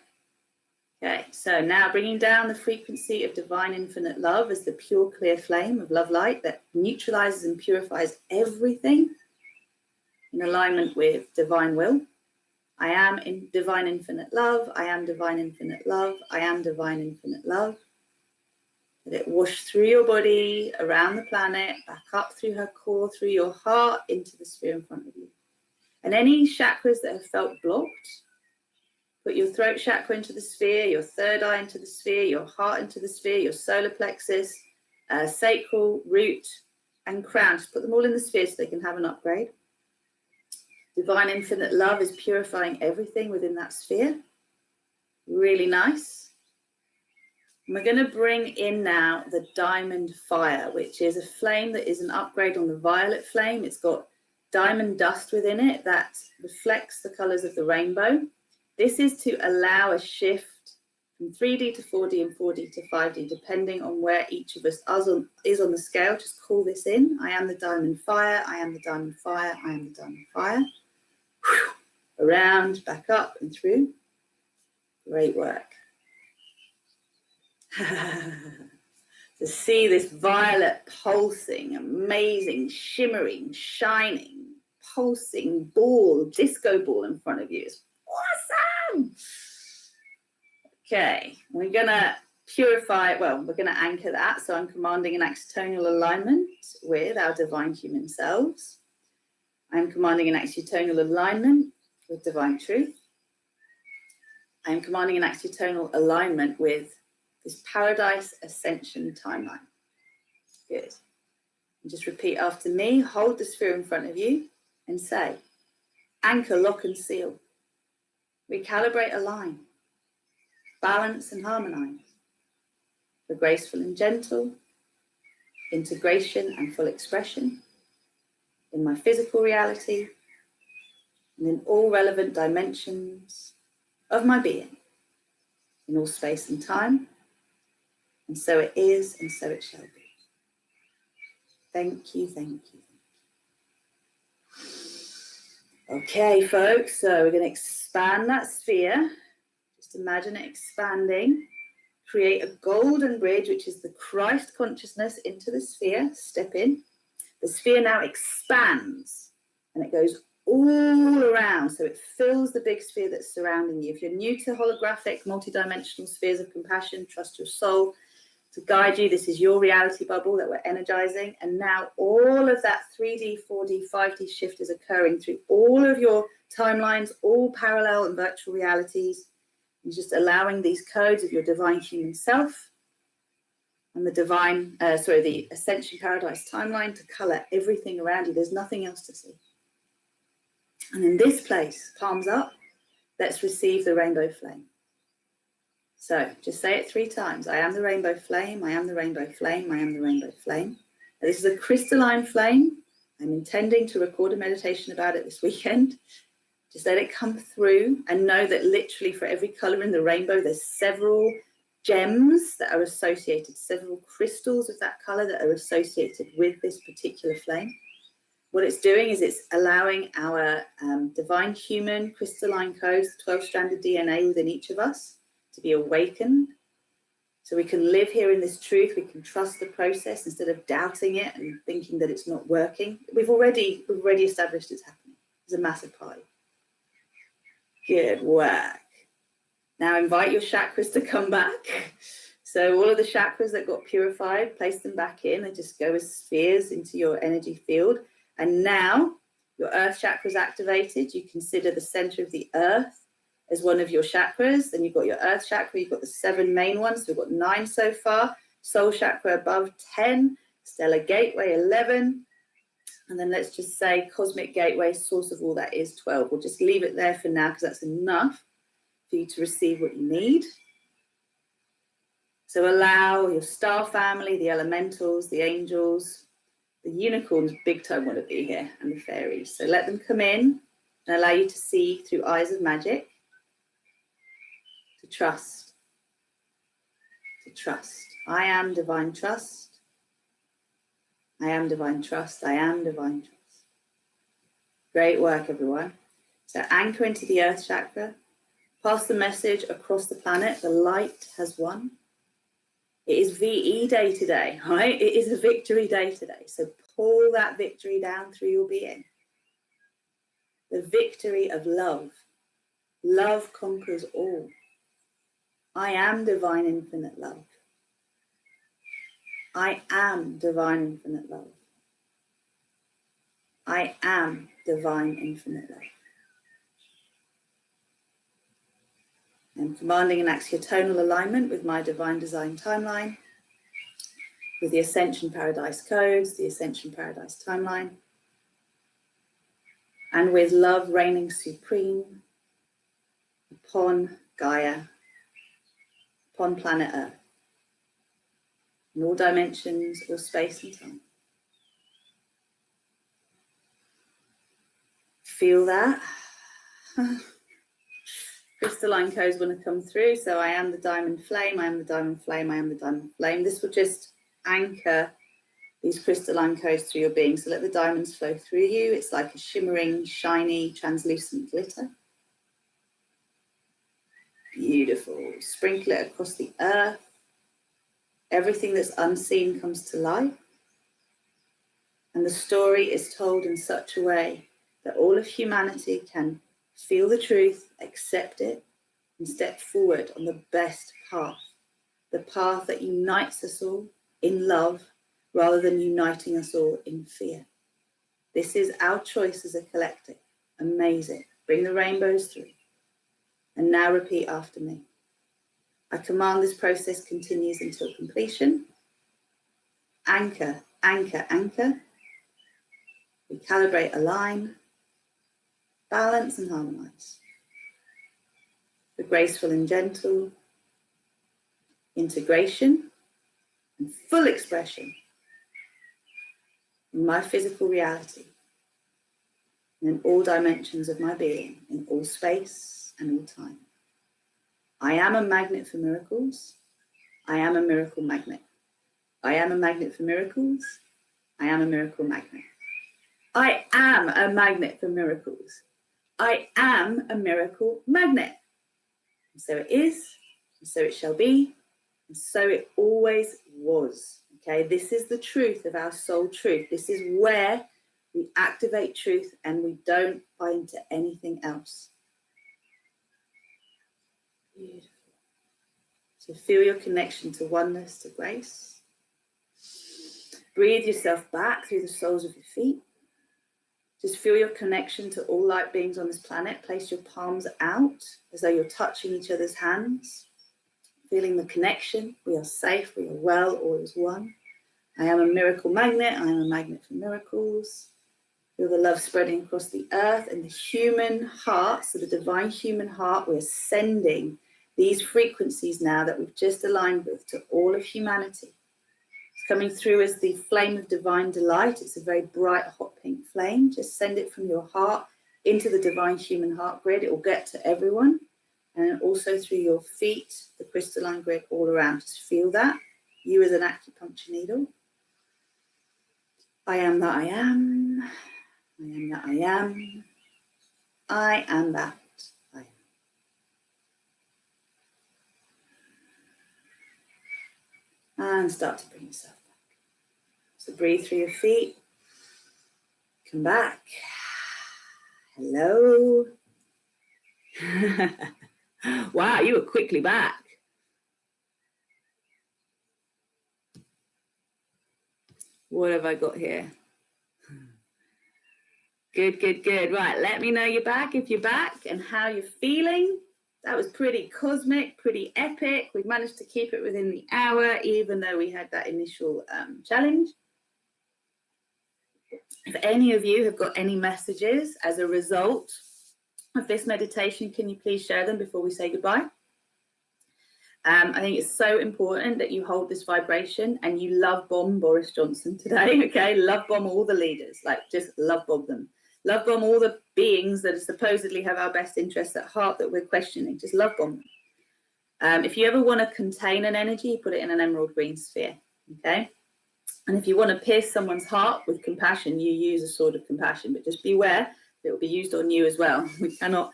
Okay, so now bringing down the frequency of divine infinite love as the pure clear flame of love light that neutralizes and purifies everything in alignment with divine will. I am in divine infinite love. I am divine infinite love. I am divine infinite love. Let it wash through your body, around the planet, back up through her core, through your heart, into the sphere in front of you. And any chakras that have felt blocked, put your throat chakra into the sphere, your third eye into the sphere, your heart into the sphere, your solar plexus, sacral, root, and crown. Just put them all in the sphere so they can have an upgrade. Divine infinite love is purifying everything within that sphere. Really nice. And we're going to bring in now the diamond fire, which is a flame that is an upgrade on the violet flame. It's got diamond dust within it that reflects the colors of the rainbow. This is to allow a shift from 3D to 4D and 4D to 5D, depending on where each of us is on the scale. Just call this in. I am the diamond fire. I am the diamond fire. I am the diamond fire. Around, back up and through. Great work. To see this violet pulsing, amazing, shimmering, shining, pulsing ball, disco ball in front of you. It's awesome. Okay, we're going to purify, well, we're going to anchor that. So I'm commanding an external alignment with our divine human selves. I'm commanding an external alignment with divine truth. I'm commanding an external alignment with this paradise ascension timeline. Good. And just repeat after me. Hold the sphere in front of you and say, anchor, lock and seal. Recalibrate, align. Balance and harmonize. For graceful and gentle, integration and full expression in my physical reality and in all relevant dimensions of my being, in all space and time. And so it is, and so it shall be. Thank you, thank you. Okay, folks, so we're going to expand that sphere. Just imagine it expanding. Create a golden bridge, which is the Christ consciousness, into the sphere. Step in. The sphere now expands, and it goes all around, so it fills the big sphere that's surrounding you. If you're new to holographic, multidimensional spheres of compassion, trust your soul to guide you. This is your reality bubble that we're energizing. And now all of that 3D, 4D, 5D shift is occurring through all of your timelines, all parallel and virtual realities. You're just allowing these codes of your divine human self and the the ascension paradise timeline to color everything around you. There's nothing else to see. And in this place, palms up, let's receive the rainbow flame. So just say it 3 times. I am the rainbow flame. I am the rainbow flame. I am the rainbow flame. Now, this is a crystalline flame. I'm intending to record a meditation about it this weekend. Just let it come through and know that literally for every color in the rainbow, there's several gems that are associated, several crystals of that color that are associated with this particular flame. What it's doing is it's allowing our divine human crystalline codes, 12-stranded DNA within each of us, to be awakened, so we can live here in this truth. We can trust the process instead of doubting it and thinking that it's not working. We've already established it's happening. It's a massive party. Good work. Now invite your chakras to come back. So all of the chakras that got purified, place them back in and just go as spheres into your energy field. And now your earth chakra is activated. You consider the center of the earth as one of your chakras. Then you've got your earth chakra, you've got the 7 main ones. So we've got 9 so far. Soul chakra above 10, stellar gateway 11. And then let's just say cosmic gateway, source of all that is 12. We'll just leave it there for now because that's enough for you to receive what you need. So allow your star family, the elementals, the angels, the unicorns big time want to be here, and the fairies. So let them come in and allow you to see through eyes of magic. To trust. To trust. I am divine trust. I am divine trust. I am divine trust. Great work, everyone. So anchor into the earth chakra. Pass the message across the planet. The light has won. It is VE day today, right? It is a victory day today. So pull that victory down through your being. The victory of love. Love conquers all. I am divine infinite love. I am divine infinite love. I am divine infinite love. I'm commanding an axiotonal alignment with my divine design timeline, with the Ascension Paradise codes, the Ascension Paradise timeline, and with love reigning supreme upon Gaia, upon planet Earth, in all dimensions, all space and time. feel that. Crystalline codes want to come through. So I am the diamond flame, I am the diamond flame, I am the diamond flame. This will just anchor these crystalline codes through your being. So let the diamonds flow through you. It's like a shimmering, shiny, translucent glitter. Beautiful. Sprinkle it across the earth. Everything that's unseen comes to life. And the story is told in such a way that all of humanity can feel the truth, accept it, and step forward on the best path. The path that unites us all in love rather than uniting us all in fear. This is our choice as a collective. Amazing. Bring the rainbows through. And now repeat after me. I command this process continues until completion. Anchor, anchor, anchor. Recalibrate, align. Balance and harmonize. The graceful and gentle. Integration and full expression in my physical reality and in all dimensions of my being, in all space and all time. I am a magnet for miracles. I am a miracle magnet. I am a magnet for miracles. I am a miracle magnet. I am a magnet for miracles. I am a miracle magnet. And so it is, and so it shall be, and so it always was. Okay, this is the truth of our soul truth. This is where we activate truth and we don't buy into anything else. Beautiful. So feel your connection to oneness, to grace. Breathe yourself back through the soles of your feet. Just feel your connection to all light beings on this planet. Place your palms out as though you're touching each other's hands. Feeling the connection. We are safe, we are well, all is one. I am a miracle magnet. I am a magnet for miracles. Feel the love spreading across the earth and the human heart, so the divine human heart. We're sending these frequencies now that we've just aligned with to all of humanity. It's coming through as the flame of divine delight. It's a very bright, hot pink flame. Just send it from your heart into the divine human heart grid. It will get to everyone. And also through your feet, the crystalline grid all around. Just feel that. You as an acupuncture needle. I am that I am. I am that I am. I am that I am. And start to bring yourself back. So breathe through your feet. Come back. Hello. Wow, you were quickly back. What have I got here? Good, good, good. Right, let me know you're back if you're back and how you're feeling. That was pretty cosmic, pretty epic. We've managed to keep it within the hour, even though we had that initial challenge. If any of you have got any messages as a result of this meditation, can you please share them before we say goodbye? I think it's so important that you hold this vibration and you love bomb Boris Johnson today, okay? Love bomb all the leaders, like just love bomb them. Love bomb all the beings that supposedly have our best interests at heart that we're questioning. Just love bomb them. If you ever want to contain an energy, put it in an emerald green sphere, okay? And if you want to pierce someone's heart with compassion, you use a sword of compassion, but just beware that it will be used on you as well. We cannot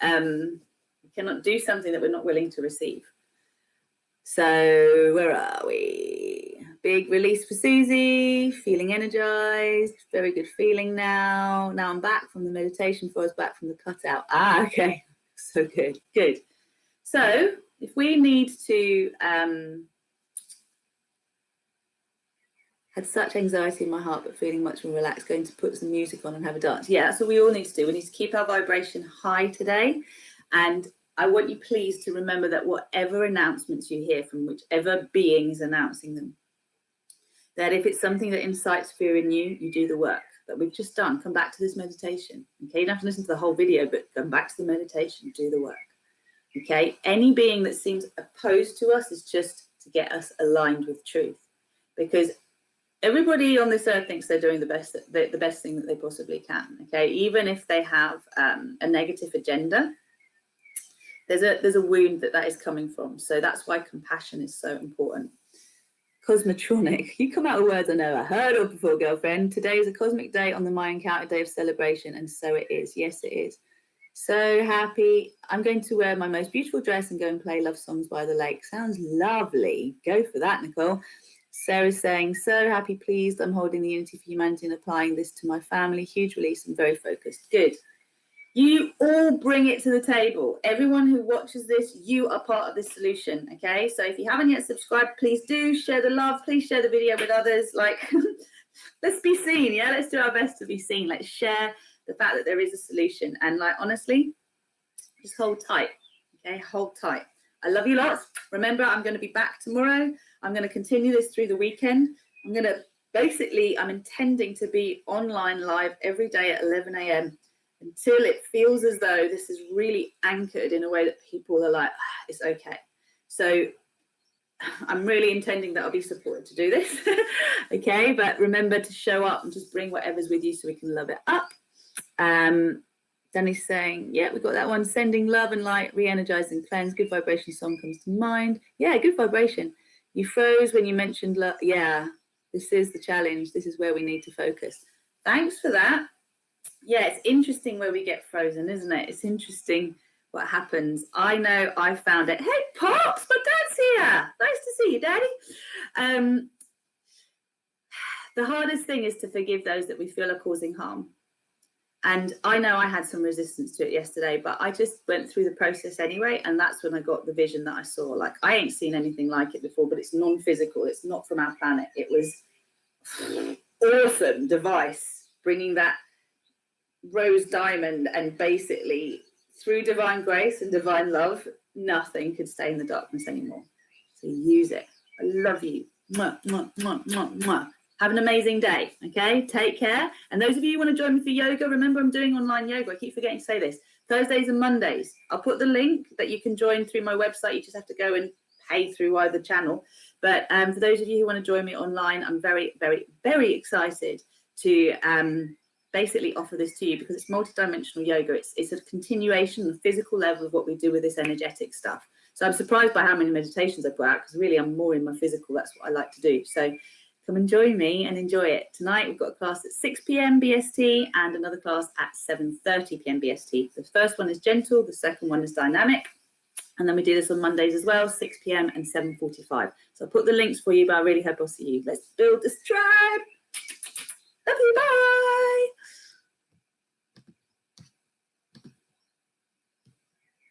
do something that we're not willing to receive. So where are we? Big release for Susie, feeling energized, very good feeling now. Now I'm back from the meditation before I was back from the cutout. Ah, okay, so good, good. So if we need to, had such anxiety in my heart, but feeling much more relaxed, going to put some music on and have a dance. Yeah, that's what we all need to do. We need to keep our vibration high today. And I want you please to remember that whatever announcements you hear from whichever being is announcing them, that if it's something that incites fear in you, you do the work that we've just done. Come back to this meditation. Okay, you don't have to listen to the whole video, but come back to the meditation, do the work. Okay, any being that seems opposed to us is just to get us aligned with truth. Because everybody on this earth thinks they're doing the best thing that they possibly can. Okay, even if they have a negative agenda, there's a wound that is coming from. So that's why compassion is so important. Cosmotronic, you come out with words I never heard of before, girlfriend. Today is a cosmic day on the My Encounter Day of celebration, and so it is. Yes, it is. So happy. I'm going to wear my most beautiful dress and go and play love songs by the lake. Sounds lovely. Go for that, Nicole. Sarah's saying, so happy, pleased. I'm holding the unity for humanity and applying this to my family. Huge release and very focused. Good. You all bring it to the table. Everyone who watches this, you are part of this solution, okay? So if you haven't yet subscribed, please do. Share the love. Please share the video with others. Like, let's be seen, yeah? Let's do our best to be seen. Let's share the fact that there is a solution. And, like, honestly, just hold tight, okay? Hold tight. I love you lots. Remember, I'm going to be back tomorrow. I'm going to continue this through the weekend. I'm intending to be online live every day at 11 a.m. until it feels as though this is really anchored in a way that people are like, it's okay. So I'm really intending that I'll be supported to do this. Okay, but remember to show up and just bring whatever's with you so we can love it up. Danny's saying, yeah, we got that one. Sending love and light, re-energize and cleanse. Good vibration song comes to mind. Yeah, good vibration. You froze when you mentioned love. Yeah, this is the challenge. This is where we need to focus. Thanks for that. Yeah, it's interesting where we get frozen, isn't it? It's interesting what happens. I know I found it. Hey, Pops, my dad's here. Nice to see you, Daddy. The hardest thing is to forgive those that we feel are causing harm. And I know I had some resistance to it yesterday, but I just went through the process anyway. And that's when I got the vision that I saw. Like, I ain't seen anything like it before, but it's non-physical. It's not from our planet. It was awesome device, bringing that rose diamond, and basically through divine grace and divine love, nothing could stay in the darkness anymore. So use it. I love you. Mwah, mwah, mwah, mwah, mwah. Have an amazing day, okay? Take care. And those of you who want to join me for yoga, remember I'm doing online yoga. I keep forgetting to say this. Thursdays and Mondays. I'll put the link that you can join through my website. You just have to go and pay through either channel. But for those of you who want to join me online, I'm very, very, very excited to basically offer this to you, because it's multidimensional yoga. It's a continuation on the physical level of what we do with this energetic stuff. So I'm surprised by how many meditations I put out, because really I'm more in my physical. That's what I like to do. So come and join me and enjoy it. Tonight we've got a class at 6 p.m. BST and another class at 7:30 p.m. BST. The first one is gentle, the second one is dynamic. And then we do this on Mondays as well, 6 p.m. and 7:45. So I'll put the links for you, but I really hope I'll see you. Let's build this tribe. Love you, bye.